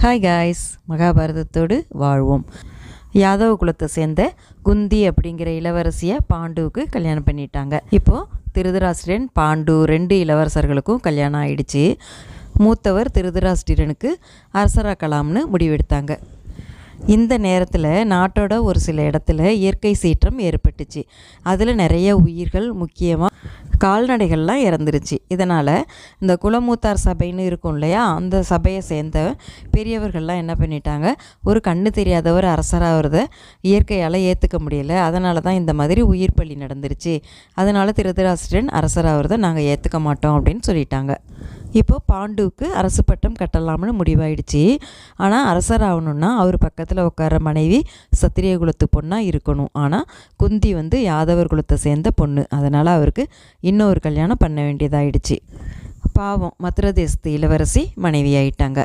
Hi guys, மகாபாரதத்தோடு வாழ்வோம். யாதவ குலத்தை சேர்ந்த குந்தி அப்படிங்கிற இளவரசியை பாண்டுவுக்கு கல்யாணம் பண்ணிட்டாங்க. இப்போது திருதராஷ்டிரன், பாண்டு 2 இளவரசர்களுக்கும் கல்யாணம் ஆயிடுச்சு. மூத்தவர் திருதராஷ்டிரனுக்கு அரசராக்கலாம்னு முடிவெடுத்தாங்க. இந்த நேரத்தில் நாட்டோட ஒரு சில இடத்துல இயற்கை சீற்றம் ஏற்பட்டுச்சு. அதில் நிறைய உயிர்கள், முக்கியமாக கால்நடைகள்லாம் இறந்துருச்சு. இதனால் இந்த குலமூத்தார் சபைன்னு இருக்கும் இல்லையா, அந்த சபையை சேர்ந்த பெரியவர்கள்லாம் என்ன பண்ணிட்டாங்க, ஒரு கண்ணு தெரியாதவர் அரசராகிறத இயற்கையால் ஏற்றுக்க முடியல. அதனால தான் இந்த மாதிரி உயிர் பலி நடந்துருச்சு. அதனால் திருதராஷ்டிரன் அரசராகிறத நாங்கள் ஏற்றுக்க மாட்டோம் அப்படின்னு சொல்லிட்டாங்க. இப்போது பாண்டுவுக்கு அரசு பட்டம் கட்டலாம்னு முடிவாயிடுச்சு. ஆனால் அரசராகணுன்னா அவர் பக்கத்தில் உட்கார மனைவி சத்திரிய குலத்து பொண்ணாக இருக்கணும். ஆனால் குந்தி யாதவர் குலத்தை சேர்ந்த பொண்ணு. அதனால் அவருக்கு இன்னொரு கல்யாணம் பண்ண வேண்டியதாயிடுச்சு. பாவம், மதுர தேசத்து இளவரசி மனைவி ஆயிட்டாங்க.